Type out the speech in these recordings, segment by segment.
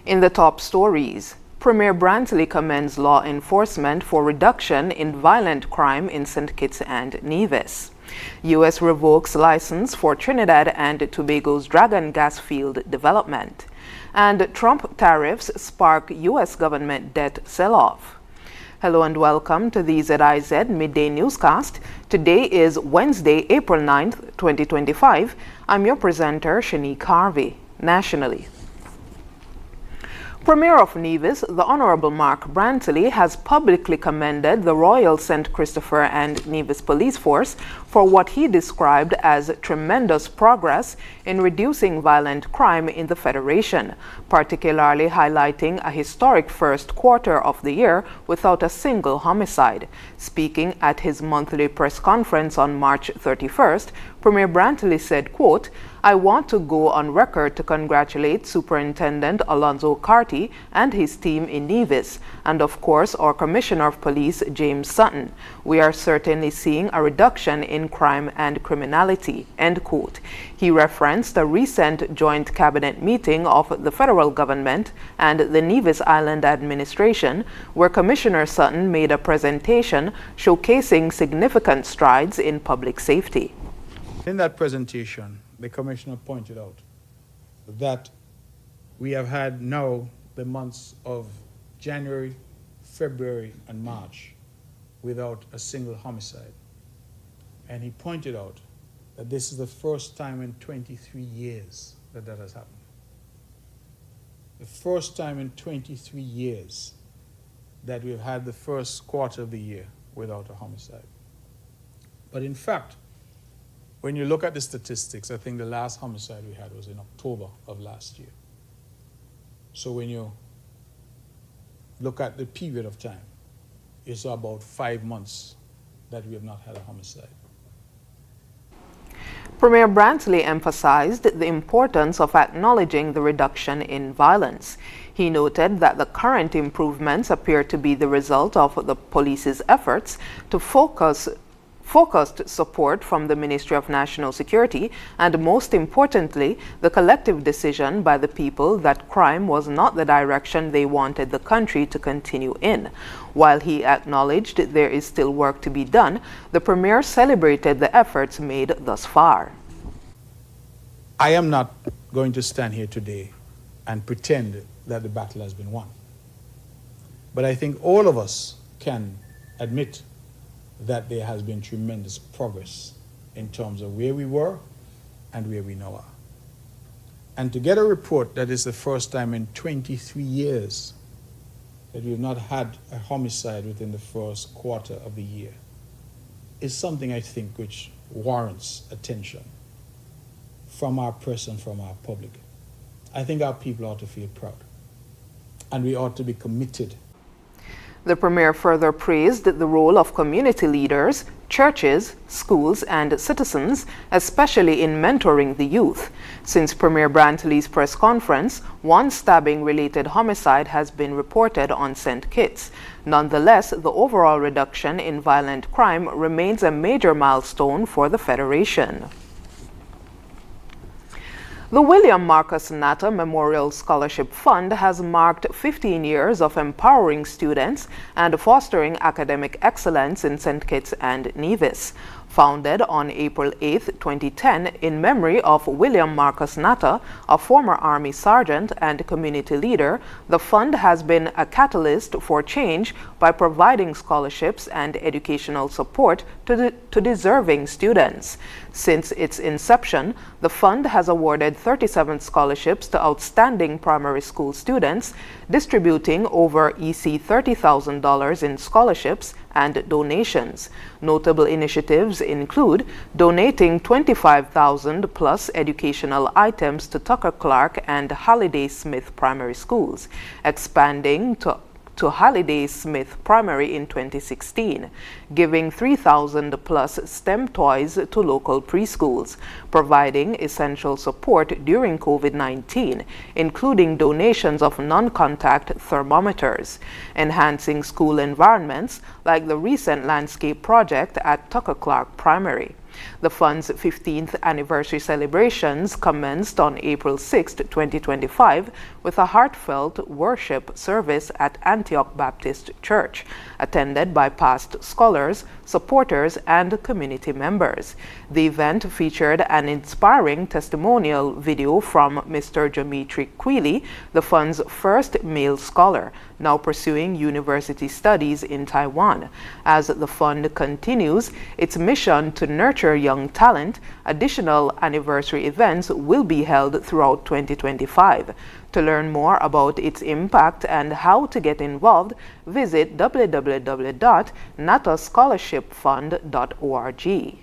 In the top stories, Premier Brantley commends law enforcement for reduction in violent crime in St. Kitts and Nevis. U.S. revokes license for Trinidad and Tobago's Dragon gas field development. And Trump tariffs spark U.S. government debt sell-off. Hello and welcome to the ZIZ Midday Newscast. Today is Wednesday, April 9th, 2025. I'm your presenter, Shanique Harvey. Nationally, Premier of Nevis, the Honorable Mark Brantley, has publicly commended the Royal St. Christopher and Nevis Police Force for what he described as tremendous progress in reducing violent crime in the Federation, particularly highlighting a historic first quarter of the year without a single homicide. Speaking at his monthly press conference on March 31st, Premier Brantley said, quote, "I want to go on record to congratulate Superintendent Alonzo Carty and his team in Nevis, and of course our Commissioner of Police, James Sutton. We are certainly seeing a reduction in crime and criminality," end quote. He referenced a recent joint cabinet meeting of the federal government and the Nevis Island administration, where Commissioner Sutton made a presentation showcasing significant strides in public safety. In that presentation, the Commissioner pointed out that we have had now the months of January, February, and March without a single homicide. And he pointed out that this is the first time in 23 years that has happened. The first time in 23 years that we've had the first quarter of the year without a homicide. But in fact, when you look at the statistics, I think the last homicide we had was in October of last year. So when you look at the period of time, it's about 5 months that we have not had a homicide. Premier Brantley emphasized the importance of acknowledging the reduction in violence. He noted that the current improvements appear to be the result of the police's efforts to focused support from the Ministry of National Security, and most importantly, the collective decision by the people that crime was not the direction they wanted the country to continue in. While he acknowledged there is still work to be done, the Premier celebrated the efforts made thus far. I am not going to stand here today and pretend that the battle has been won. But I think all of us can admit that there has been tremendous progress in terms of where we were and where we now are. And to get a report that is the first time in 23 years that we have not had a homicide within the first quarter of the year is something I think which warrants attention from our press and from our public. I think our people ought to feel proud, and we ought to be committed. The Premier further praised the role of community leaders, churches, schools, and citizens, especially in mentoring the youth. Since Premier Brantley's press conference, one stabbing-related homicide has been reported on St. Kitts. Nonetheless, the overall reduction in violent crime remains a major milestone for the Federation. The William Marcus Natta Memorial Scholarship Fund has marked 15 years of empowering students and fostering academic excellence in St. Kitts and Nevis. Founded on April 8, 2010, in memory of William Marcus Natta, a former Army sergeant and community leader, the fund has been a catalyst for change by providing scholarships and educational support to deserving students. Since its inception, the fund has awarded 37 scholarships to outstanding primary school students, distributing over $30,000 in scholarships and donations. Notable initiatives include donating 25,000 plus educational items to Tucker Clark and Halliday Smith primary schools, expanding to Halliday Smith Primary in 2016, giving 3,000 plus STEM toys to local preschools, providing essential support during COVID-19, including donations of non-contact thermometers, enhancing school environments like the recent landscape project at Tucker Clark Primary. The fund's 15th anniversary celebrations commenced on April 6, 2025, with a heartfelt worship service at Antioch Baptist Church, attended by past scholars, supporters, and community members. The event featured an inspiring testimonial video from Mr. Jamitri Queely, the fund's first male scholar, now pursuing university studies in Taiwan. As the fund continues its mission to nurture young talent, additional anniversary events will be held throughout 2025. To learn more about its impact and how to get involved, visit www.natascholarshipfund.org.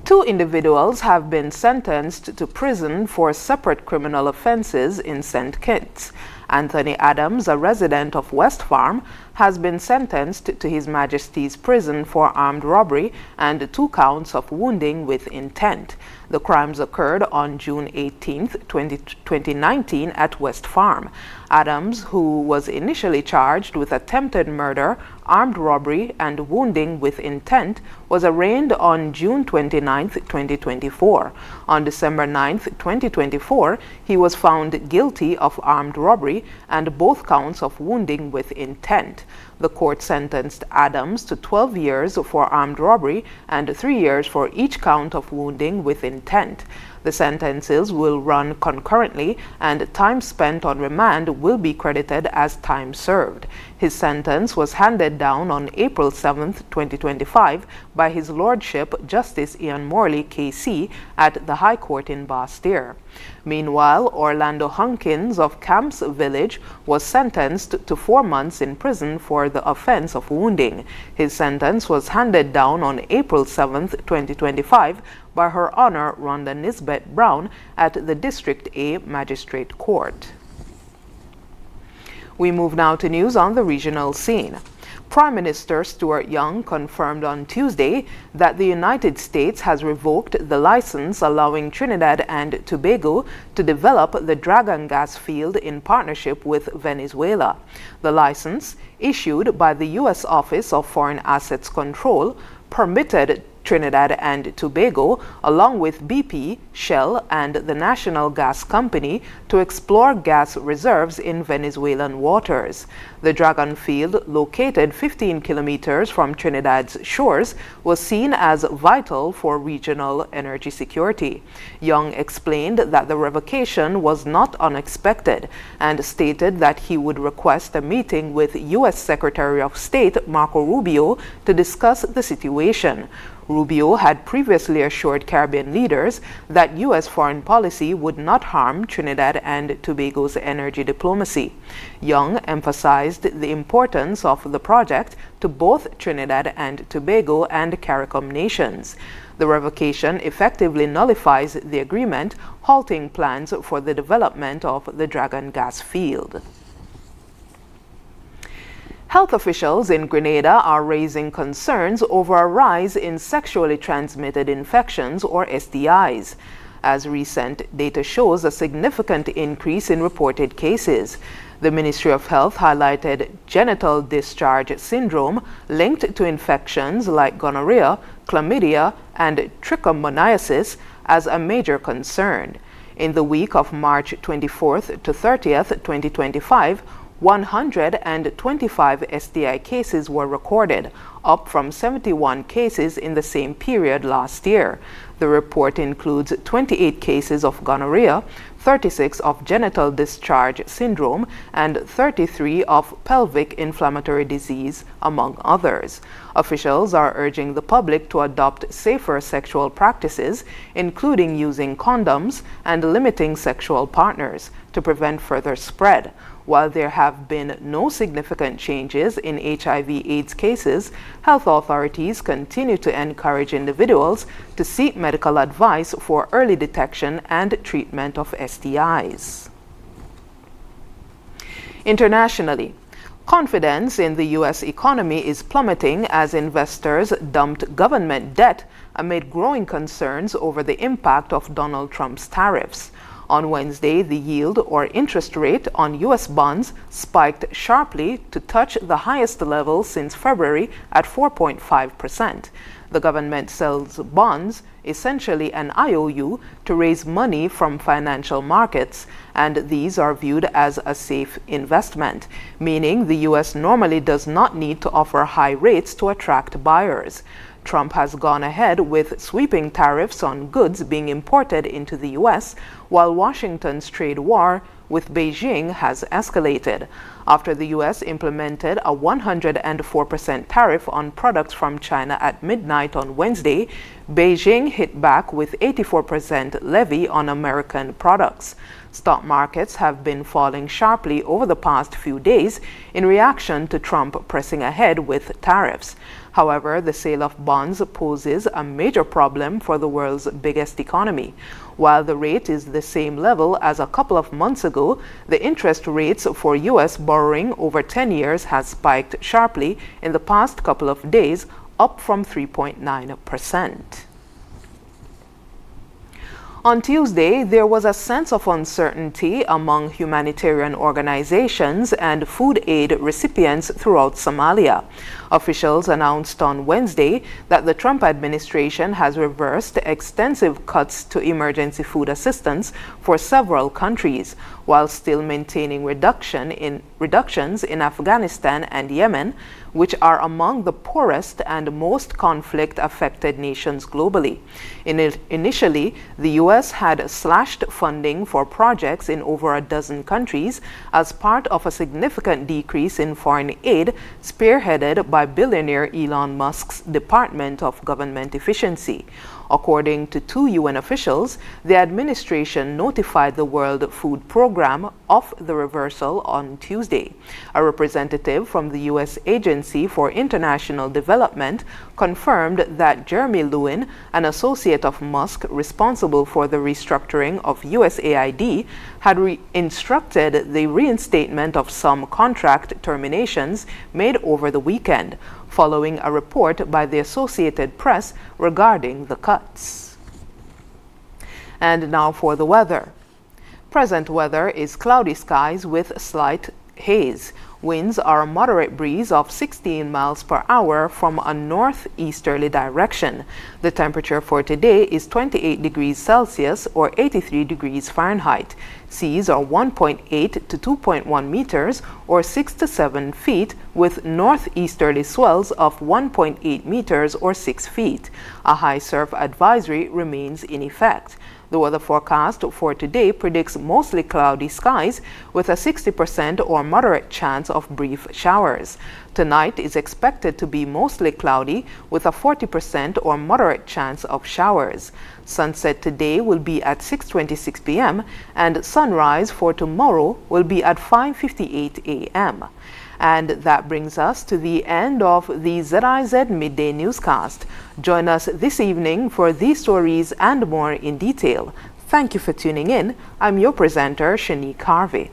Two individuals have been sentenced to prison for separate criminal offenses in St. Kitts. Anthony Adams, a resident of West Farm, has been sentenced to His Majesty's prison for armed robbery and 2 counts of wounding with intent. The crimes occurred on June 18, 2019 at West Farm. Adams, who was initially charged with attempted murder, armed robbery, and wounding with intent, was arraigned on June 29, 2024. On December 9, 2024, he was found guilty of armed robbery and both counts of wounding with intent. The court sentenced Adams to 12 years for armed robbery and 3 years for each count of wounding with intent. The sentences will run concurrently, and time spent on remand will be credited as time served. His sentence was handed down on April 7, 2025 by His Lordship Justice Ian Morley, KC, at the High Court in Basseterre. Meanwhile, Orlando Hunkins of Camps Village was sentenced to 4 months in prison for the offense of wounding. His sentence was handed down on April 7, 2025 by Her Honor Rhonda Nisbet Brown at the District A Magistrate Court. We move now to news on the regional scene. Prime Minister Stuart Young confirmed on Tuesday that the United States has revoked the license allowing Trinidad and Tobago to develop the Dragon gas field in partnership with Venezuela. The license, issued by the U.S. Office of Foreign Assets Control, permitted Trinidad and Tobago, along with BP, Shell, and the National Gas Company, to explore gas reserves in Venezuelan waters. The Dragon field, located 15 kilometers from Trinidad's shores, was seen as vital for regional energy security. Young explained that the revocation was not unexpected and stated that he would request a meeting with U.S. Secretary of State Marco Rubio to discuss the situation. Rubio had previously assured Caribbean leaders that U.S. foreign policy would not harm Trinidad and Tobago's energy diplomacy. Young emphasized the importance of the project to both Trinidad and Tobago and CARICOM nations. The revocation effectively nullifies the agreement, halting plans for the development of the Dragon gas field. Health officials in Grenada are raising concerns over a rise in sexually transmitted infections, or STIs, as recent data shows a significant increase in reported cases. The Ministry of Health highlighted genital discharge syndrome linked to infections like gonorrhea, chlamydia, and trichomoniasis as a major concern. In the week of March 24th to 30th, 2025, 125 STI cases were recorded, up from 71 cases in the same period last year. The report includes 28 cases of gonorrhea, 36 of genital discharge syndrome, and 33 of pelvic inflammatory disease, among others. Officials are urging the public to adopt safer sexual practices, including using condoms and limiting sexual partners, to prevent further spread. While there have been no significant changes in HIV/AIDS cases, health authorities continue to encourage individuals to seek medical advice for early detection and treatment of STIs. Internationally, confidence in the U.S. economy is plummeting as investors dumped government debt amid growing concerns over the impact of Donald Trump's tariffs. On Wednesday, the yield or interest rate on U.S. bonds spiked sharply to touch the highest level since February at 4.5%. The government sells bonds, essentially an IOU, to raise money from financial markets, and these are viewed as a safe investment, meaning the U.S. normally does not need to offer high rates to attract buyers. Trump has gone ahead with sweeping tariffs on goods being imported into the U.S., while Washington's trade war with Beijing has escalated. After the U.S. implemented a 104% tariff on products from China at midnight on Wednesday, Beijing hit back with 84% levy on American products. Stock markets have been falling sharply over the past few days in reaction to Trump pressing ahead with tariffs. However, the sale of bonds poses a major problem for the world's biggest economy. While the rate is the same level as a couple of months ago, the interest rates for U.S. borrowing over 10 years has spiked sharply in the past couple of days, up from 3.9%. On Tuesday, there was a sense of uncertainty among humanitarian organizations and food aid recipients throughout Somalia. Officials announced on Wednesday that the Trump administration has reversed extensive cuts to emergency food assistance for several countries, while still maintaining reductions in Afghanistan and Yemen, which are among the poorest and most conflict-affected nations globally. Initially, the U.S. had slashed funding for projects in over a dozen countries as part of a significant decrease in foreign aid spearheaded by billionaire Elon Musk's Department of Government Efficiency. According to 2 UN officials, the administration notified the World Food Program of the reversal on Tuesday. A representative from the U.S. Agency for International Development confirmed that Jeremy Lewin, an associate of Musk responsible for the restructuring of USAID, had instructed the reinstatement of some contract terminations made over the weekend, following a report by the Associated Press regarding the cuts. And now for the weather. Present weather is cloudy skies with slight haze. Winds are a moderate breeze of 16 miles per hour from a northeasterly direction. The temperature for today is 28 degrees Celsius or 83 degrees Fahrenheit. Seas are 1.8 to 2.1 meters or 6 to 7 feet with northeasterly swells of 1.8 meters or 6 feet. A high surf advisory remains in effect. The weather forecast for today predicts mostly cloudy skies with a 60% or moderate chance of brief showers. Tonight is expected to be mostly cloudy with a 40% or moderate chance of showers. Sunset today will be at 6:26 p.m. and sunrise for tomorrow will be at 5:58 a.m. And that brings us to the end of the ZIZ Midday Newscast. Join us this evening for these stories and more in detail. Thank you for tuning in. I'm your presenter, Shanique Harvey.